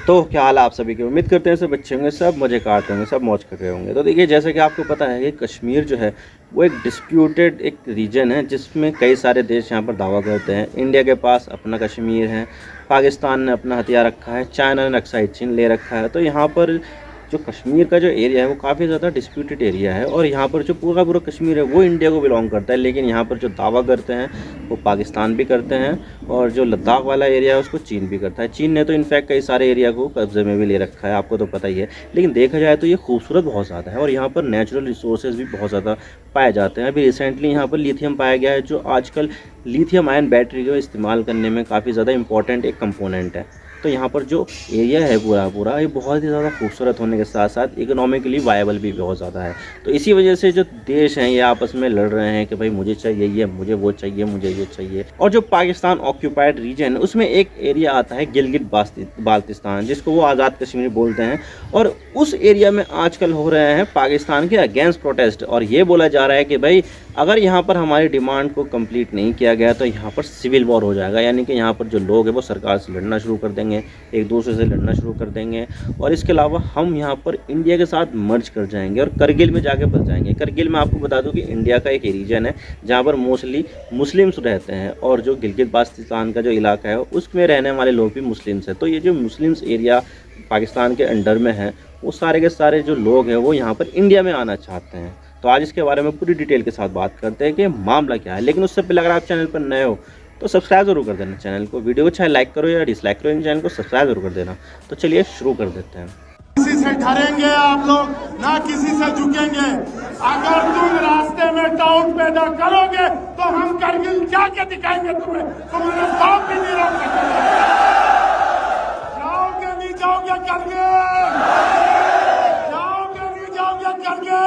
तो क्या हाल है आप सभी की। उम्मीद करते हैं सब अच्छे होंगे, सब मज़े काट रहे होंगे, सब मौज कर रहे होंगे। तो देखिए, जैसे कि आपको पता है कि कश्मीर जो है वो एक डिस्प्यूटेड एक रीजन है, जिसमें कई सारे देश यहाँ पर दावा करते हैं। इंडिया के पास अपना कश्मीर है, पाकिस्तान ने अपना हथियार रखा है, चाइना ने रक्षा चिन्ह ले रखा है। तो यहाँ पर जो कश्मीर का जो एरिया है वो काफ़ी ज़्यादा डिस्प्यूटेड एरिया है, और यहाँ पर जो पूरा पूरा कश्मीर है वो इंडिया को बिलोंग करता है। लेकिन यहाँ पर जो दावा करते हैं वो पाकिस्तान भी करते हैं, और जो लद्दाख वाला एरिया है उसको चीन भी करता है। चीन ने तो इनफैक्ट कई सारे एरिया को कब्जे में भी ले रखा है, आपको तो पता ही है। लेकिन देखा जाए तो ये खूबसूरत बहुत ज़्यादा है, और यहाँ पर नेचुरल रिसोर्सेज भी बहुत ज़्यादा पाए जाते हैं। अभी रिसेंटली यहाँ पर लिथियम पाया गया है, जो आजकल लिथियम आयन बैटरी को इस्तेमाल करने में काफ़ी ज़्यादा इंपॉर्टेंट एक कंपोनेंट है। तो यहाँ पर जो एरिया है पूरा पूरा ये बहुत ही ज़्यादा खूबसूरत होने के साथ साथ इकोनॉमिकली वायबल भी बहुत ज़्यादा है। तो इसी वजह से जो देश हैं ये आपस में लड़ रहे हैं कि भाई मुझे चाहिए ये, मुझे वो चाहिए, मुझे ये चाहिए। और जो पाकिस्तान ऑक्यूपाइड रीजन उसमें एक एरिया आता है गिलगित बाल्तिस्तान, जिसको वो आज़ाद कश्मीर बोलते हैं। और उस एरिया में आजकल हो रहे हैं पाकिस्तान के अगेंस्ट प्रोटेस्ट, और ये बोला जा रहा है कि भाई अगर यहाँ पर हमारी डिमांड को कंप्लीट नहीं किया गया तो यहाँ पर सिविल वॉर हो जाएगा। यानी कि यहाँ पर जो लोग हैं वो सरकार से लड़ना शुरू कर देंगे, एक दूसरे से लड़ना शुरू कर देंगे। और इसके अलावा हम यहाँ पर इंडिया के साथ मर्ज कर जाएंगे और करगिल में जाके बस जाएंगे। करगिल में आपको बता दूं कि इंडिया का एक रीजन है जहाँ पर मोस्टली मुस्लिम्स रहते हैं, और जो गिलगित बाल्तिस्तान का जो इलाका है उसमें रहने वाले लोग भी मुस्लिम्स हैं। तो ये जो मुस्लिम्स एरिया पाकिस्तान के अंडर में है, वो सारे के सारे जो लोग हैं वो यहाँ पर इंडिया में आना चाहते हैं। तो आज इसके बारे में पूरी डिटेल के साथ बात करते हैं कि मामला क्या है। लेकिन उससे पहले अगर आप चैनल पर नए हो तो सब्सक्राइब जरूर कर देना चैनल को। वीडियो अच्छा लाइक करो या डिसलाइक करो, इन चैनल को सब्सक्राइब जरूर कर देना। तो चलिए शुरू कर देते हैं। किसी से डरेंगे आप लोग ना, किसी से झुकेंगे। अगर तुम रास्ते में डाउट पैदा करोगे तो हम करगिल जाके दिखाएंगे तुम्हें, तुम्हारे सांप भी नहीं रोक सकेंगे। जाओगे नहीं जाओगे करगिल, जाओगे नहीं जाओगे करगिल।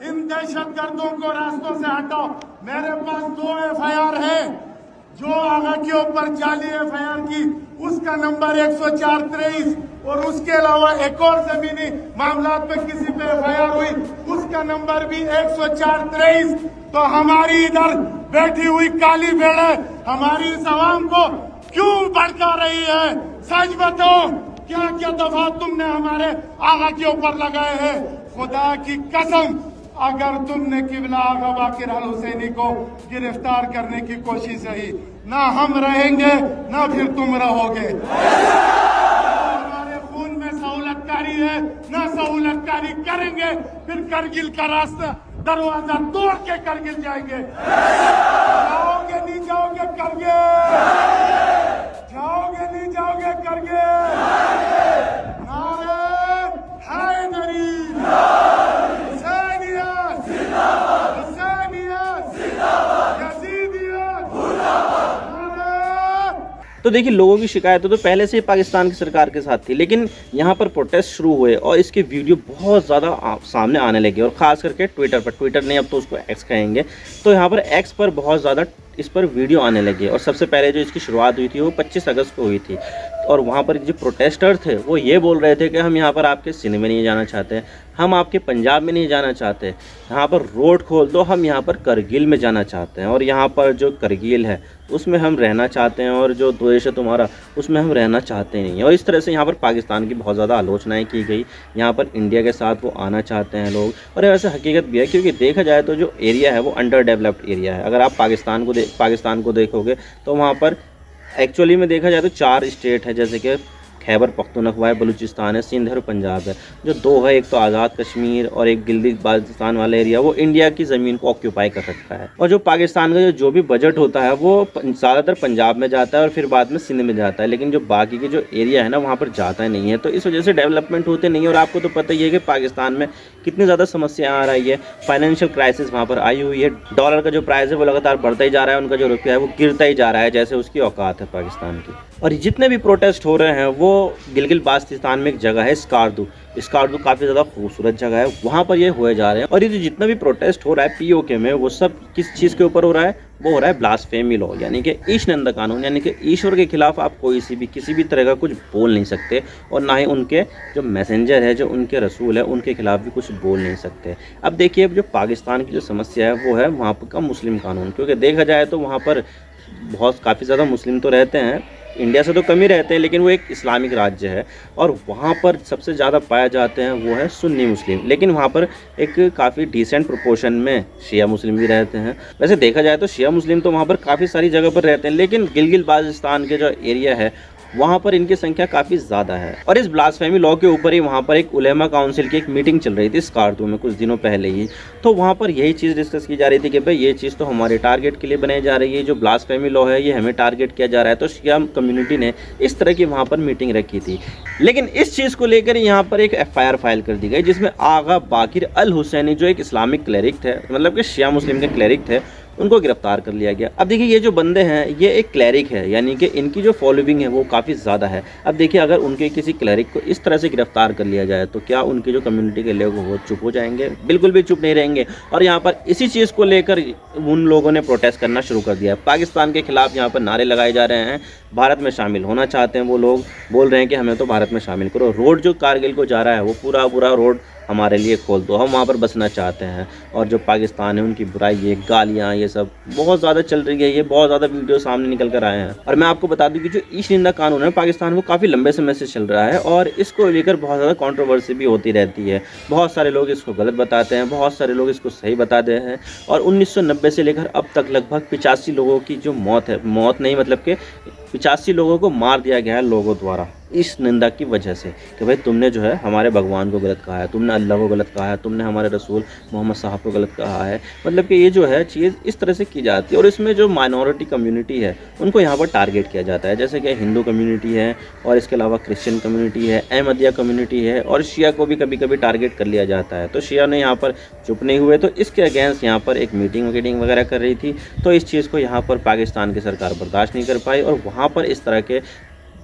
इन दहशतगर्दों को रास्तों से हटाओ। मेरे पास 2 FIR है। जो आगा के ऊपर जाली FIR की उसका नंबर 104-23, और उसके अलावा एक और जमीनी मामला पे किसी पे FIR हुई उसका नंबर भी 104-23। तो हमारी इधर बैठी हुई काली भेड़े हमारी इस आवाम को क्यों भड़का रही है? सच बताओ, क्या क्या दफा तुमने हमारे आगा के ऊपर लगाए हैं? खुदा की कसम, अगर तुमने किबला आगा बाकिर अल हुसैनी को गिरफ्तार करने की कोशिश रही, ना हम रहेंगे ना फिर तुम रहोगे। हमारे खून में सहूलतकारी है, ना सहूलतकारी करेंगे, फिर करगिल का रास्ता दरवाजा तोड़ के करगिल जाएंगे। जाओगे नहीं जाओगे करगिल, जाओगे नहीं जाओगे करगिल। नारे हैदरी, तो देखिए, लोगों की शिकायतें तो पहले से ही पाकिस्तान की सरकार के साथ थी, लेकिन यहाँ पर प्रोटेस्ट शुरू हुए और इसके वीडियो बहुत ज़्यादा सामने आने लगे, और ख़ास करके ट्विटर पर, ट्विटर नहीं अब तो उसको एक्स कहेंगे। तो यहाँ पर एक्स पर बहुत ज़्यादा इस पर वीडियो आने लगे, और सबसे पहले जो इसकी शुरुआत हुई थी वो 25 अगस्त को हुई थी। और वहाँ पर जो प्रोटेस्टर थे वो ये बोल रहे थे कि हम यहाँ पर आपके सिंध में नहीं जाना चाहते, हम आपके पंजाब में नहीं जाना चाहते, यहाँ पर रोड खोल दो, हम यहाँ पर करगिल में जाना चाहते हैं, और यहाँ पर जो करगिल है उसमें हम रहना चाहते हैं, और जो देश है तुम्हारा उसमें हम रहना चाहते नहीं हैं। और इस तरह से यहाँ पर पाकिस्तान की बहुत ज़्यादा आलोचनाएँ की गई। यहाँ पर इंडिया के साथ वो आना चाहते हैं लोग, और वैसे हकीकत भी है, क्योंकि देखा जाए तो जो एरिया है वो अंडर डेवलप्ड एरिया है। अगर आप पाकिस्तान को देखोगे तो वहाँ पर एक्चुअली में देखा जाए तो 4 स्टेट है, जैसे कि खैबर पख्तूनख्वा है, बलूचिस्तान है, सिंध है और पंजाब है। जो 2 है, एक तो आज़ाद कश्मीर और एक गिलगित बाल्तिस्तान वाला एरिया, वो इंडिया की ज़मीन को ऑक्यूपाई कर रखा है। और जो पाकिस्तान का जो भी बजट होता है वो ज़्यादातर पंजाब में जाता है और फिर बाद में सिंध में जाता है, लेकिन जो बाकी के जो एरिया है ना वहाँ पर जाता नहीं है। तो इस वजह से डेवलपमेंट होते नहीं है। और आपको तो पता ही है कि पाकिस्तान में कितनी ज़्यादा समस्या आ रही है, फाइनेंशियल क्राइसिस वहाँ पर आई हुई है। डॉलर का जो प्राइस है वो लगातार बढ़ता ही जा रहा है, उनका जो रुपया है वो गिरता ही जा रहा है, जैसे उसकी औकात है पाकिस्तान की। और जितने भी प्रोटेस्ट हो रहे हैं वो गिलगित बाल्तिस्तान में एक जगह है स्कार्दू काफ़ी ज़्यादा खूबसूरत जगह है, वहाँ पर ये हुए जा रहे हैं। और ये जो जितना भी प्रोटेस्ट हो रहा है POK में, वो सब किस चीज़ के ऊपर हो रहा है? वो हो रहा है ब्लास्फेमी लॉ, यानी कि ईशनंद कानून, यानी कि ईश्वर के खिलाफ आप किसी भी तरह का कुछ बोल नहीं सकते, और ना ही उनके जो मैसेंजर है, जो उनके रसूल है, उनके खिलाफ भी कुछ बोल नहीं सकते। अब देखिए, जो पाकिस्तान की जो समस्या है वो है वहाँ का मुस्लिम कानून, क्योंकि देखा जाए तो वहाँ पर काफ़ी ज़्यादा मुस्लिम तो रहते हैं, इंडिया से तो कम ही रहते हैं, लेकिन वो एक इस्लामिक राज्य है और वहाँ पर सबसे ज़्यादा पाए जाते हैं वो है सुन्नी मुस्लिम, लेकिन वहाँ पर एक काफ़ी डिसेंट प्रोपोर्शन में शिया मुस्लिम भी रहते हैं। वैसे देखा जाए तो शिया मुस्लिम तो वहाँ पर काफ़ी सारी जगह पर रहते हैं, लेकिन गिलगित बाल्टिस्तान के जो एरिया है वहाँ पर इनकी संख्या काफ़ी ज़्यादा है। और इस ब्लास्फेमी लॉ के ऊपर ही वहाँ पर एक उलेमा काउंसिल की एक मीटिंग चल रही थी स्कार्दू में कुछ दिनों पहले ही। तो वहाँ पर यही चीज़ डिस्कस की जा रही थी कि भाई ये चीज़ तो हमारे टारगेट के लिए बनाई जा रही है, जो ब्लास्फेमी लॉ है ये हमें टारगेट किया जा रहा है। तो शिया कम्युनिटी ने इस तरह की वहाँ पर मीटिंग रखी थी, लेकिन इस चीज़ को लेकर यहाँ पर एक FIR फाइल कर दी गई, जिसमें आगा बाकिर अल हुसैनी जो एक इस्लामिक क्लेरिक थे, मतलब कि शिया मुस्लिम के क्लेरिक थे, उनको गिरफ्तार कर लिया गया। अब देखिए ये जो बंदे हैं ये एक क्लैरिक है, यानी कि इनकी जो फॉलोइंग है वो काफ़ी ज़्यादा है। अब देखिए अगर उनके किसी क्लैरिक को इस तरह से गिरफ्तार कर लिया जाए तो क्या उनकी जो कम्युनिटी के लोग वो चुप हो जाएंगे? बिल्कुल भी चुप नहीं रहेंगे। और यहाँ पर इसी चीज़ को लेकर उन लोगों ने प्रोटेस्ट करना शुरू कर दिया। पाकिस्तान के खिलाफ यहाँ पर नारे लगाए जा रहे हैं, भारत में शामिल होना चाहते हैं वो लोग, बोल रहे हैं कि हमें तो भारत में शामिल करो। रोड जो कारगिल को जा रहा है वो पूरा रोड हमारे लिए खोल दो, हम वहाँ पर बसना चाहते हैं। और जो पाकिस्तान है उनकी बुराई, ये गालियाँ, ये सब बहुत ज़्यादा चल रही है, ये बहुत ज़्यादा वीडियो सामने निकल कर आए हैं। और मैं आपको बता दूं कि जो ईस्ट निंदा कानून है पाकिस्तान, वो काफ़ी लंबे समय से चल रहा है और इसको लेकर बहुत ज़्यादा कंट्रोवर्सी भी होती रहती है। बहुत सारे लोग इसको गलत बताते हैं, बहुत सारे लोग इसको सही बताते हैं। और 1990 से लेकर अब तक लगभग 85 लोगों की जो मौत है, मौत नहीं मतलब कि 85 लोगों को मार दिया गया है लोगों द्वारा इस निंदा की वजह से कि भाई तुमने जो है हमारे भगवान को गलत कहा है, तुमने अल्लाह को गलत कहा है, तुमने हमारे रसूल मोहम्मद साहब को गलत कहा है। मतलब कि ये जो है चीज़ इस तरह से की जाती है। और इसमें जो माइनॉरिटी कम्युनिटी है उनको यहाँ पर टारगेट किया जाता है, जैसे कि हिंदू कम्युनिटी है और इसके अलावा क्रिश्चियन कम्युनिटी है, अहमदिया कम्युनिटी है, और शिया को भी कभी कभी टारगेट कर लिया जाता है। तो शिया ने यहाँ पर चुप नहीं हुए, तो इसके अगेंस्ट यहाँ पर एक मीटिंग वगैरह कर रही थी। तो इस चीज़ को यहाँ पर पाकिस्तान की सरकार बर्दाश्त नहीं कर पाई और वहाँ पर इस तरह के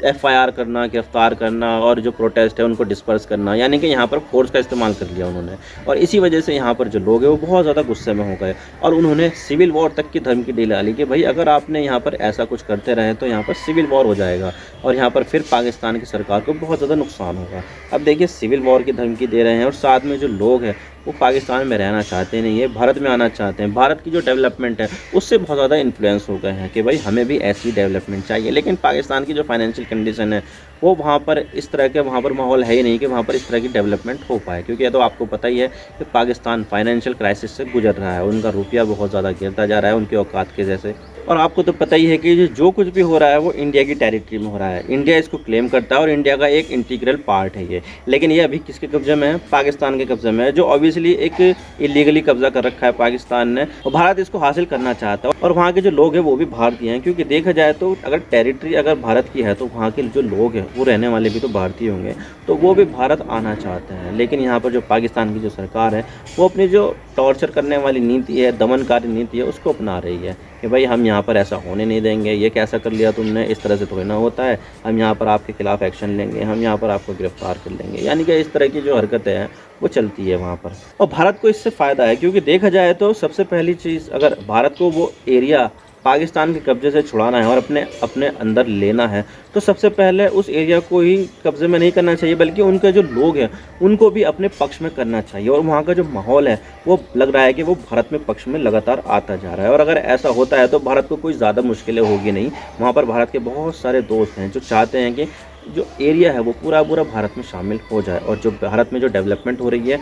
FIR करना, गिरफ्तार करना और जो प्रोटेस्ट है उनको डिस्पर्स करना, यानी कि यहाँ पर फोर्स का इस्तेमाल कर लिया उन्होंने। और इसी वजह से यहाँ पर जो लोग हैं वो बहुत ज़्यादा गुस्से में हो गए और उन्होंने सिविल वॉर तक की धमकी डाली कि भाई अगर आपने यहाँ पर ऐसा कुछ करते रहे तो यहाँ पर सिविल वॉर हो जाएगा और यहाँ पर फिर पाकिस्तान की सरकार को बहुत ज़्यादा नुकसान होगा। अब देखिए सिविल वॉर की धमकी दे रहे हैं और साथ में जो लोग हैं वो पाकिस्तान में रहना चाहते नहीं है, भारत में आना चाहते हैं। भारत की जो डेवलपमेंट है उससे बहुत ज़्यादा इन्फ्लुएंस हो गए हैं कि भाई हमें भी ऐसी डेवलपमेंट चाहिए। लेकिन पाकिस्तान की जो फाइनेंशियल कंडीशन है वो वहाँ पर इस तरह के वहाँ पर माहौल है ही नहीं कि वहाँ पर इस तरह की डेवलपमेंट हो पाए, क्योंकि ये तो आपको पता ही है कि पाकिस्तान फाइनेंशियल क्राइसिस से गुजर रहा है, उनका रुपया बहुत ज़्यादा गिरता जा रहा है उनकी औकात के जैसे। और आपको तो पता ही है कि जो कुछ भी हो रहा है वो इंडिया की टेरिटरी में हो रहा है, इंडिया इसको क्लेम करता है और इंडिया का एक इंटीग्रल पार्ट है ये। लेकिन ये अभी किसके कब्जे में है? पाकिस्तान के कब्जे में है, जो ऑब्वियसली एक इलीगली कब्जा कर रखा है पाकिस्तान ने, और भारत इसको हासिल करना चाहता है। और वहाँ के जो लोग हैं वो भी भारतीय हैं, क्योंकि देखा जाए तो अगर टेरिटरी अगर भारत की है तो वहाँ के जो लोग हैं वो रहने वाले भी तो भारतीय होंगे, तो वो भी भारत आना चाहते हैं। लेकिन यहाँ पर जो पाकिस्तान की जो सरकार है वो अपनी जो टॉर्चर करने वाली नीति है, दमनकारी नीति है, उसको अपना रही है कि भाई हम यहाँ पर ऐसा होने नहीं देंगे, ये कैसा कर लिया तुमने, इस तरह से थोड़ी ना होता है, हम यहाँ पर आपके खिलाफ एक्शन लेंगे, हम यहाँ पर आपको गिरफ्तार कर लेंगे। यानी कि इस तरह की जो हरकतें हैं वो चलती है वहाँ पर। और भारत को इससे फ़ायदा है, क्योंकि देखा जाए तो सबसे पहली चीज़, अगर भारत को वो एरिया पाकिस्तान के कब्जे से छुड़ाना है और अपने अंदर लेना है तो सबसे पहले उस एरिया को ही कब्जे में नहीं करना चाहिए, बल्कि उनके जो लोग हैं उनको भी अपने पक्ष में करना चाहिए। और वहाँ का जो माहौल है वो लग रहा है कि वो भारत में पक्ष में लगातार आता जा रहा है। और अगर ऐसा होता है तो भारत को कोई ज़्यादा मुश्किलें होगी नहीं। वहाँ पर भारत के बहुत सारे दोस्त हैं जो चाहते हैं कि जो एरिया है वो पूरा भारत में शामिल हो जाए, और जो भारत में जो डेवलपमेंट हो रही है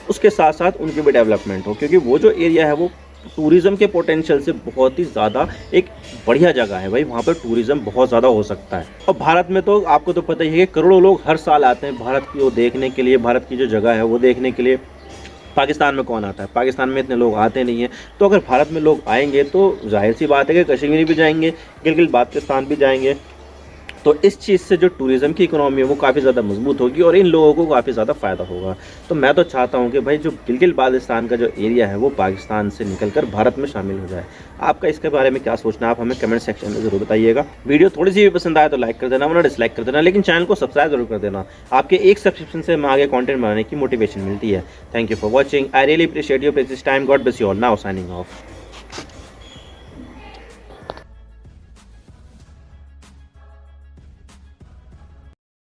उसके साथ साथ उनकी भी डेवलपमेंट हो, क्योंकि वो जो एरिया है वो टूरिज़्म के पोटेंशियल से बहुत ही ज़्यादा एक बढ़िया जगह है भाई, वहाँ पर टूरिज़्म बहुत ज़्यादा हो सकता है। और भारत में तो आपको तो पता ही है कि करोड़ों लोग हर साल आते हैं भारत की वो देखने के लिए, भारत की जो जगह है वो देखने के लिए। पाकिस्तान में कौन आता है? पाकिस्तान में इतने लोग आते नहीं हैं। तो अगर भारत में लोग आएंगे तो जाहिर सी बात है कि कश्मीर भी जाएंगे, गिलगित बाल्टिस्तान भी जाएंगे। तो इस चीज़ से जो टूरिज़्म की इकोनॉमी है वो काफ़ी ज़्यादा मजबूत होगी और इन लोगों को काफ़ी ज़्यादा फ़ायदा होगा। तो मैं तो चाहता हूँ कि भाई जो गिलगित बाल्टिस्तान का जो एरिया है वो पाकिस्तान से निकलकर भारत में शामिल हो जाए। आपका इसके बारे में क्या सोचना है आप हमें कमेंट सेक्शन में ज़रूर बताइएगा। वीडियो थोड़ी सी भी पसंद आए तो लाइक कर देना, वरना डिसलाइक कर देना, लेकिन चैनल को सब्सक्राइब जरूर कर देना। आपके एक सब्सक्रिप्शन से हमें आगे कॉन्टेंट बनाने की मोटिवेशन मिलती है। Thank you for watching. I really appreciate your precious time. God bless you all. Now signing off.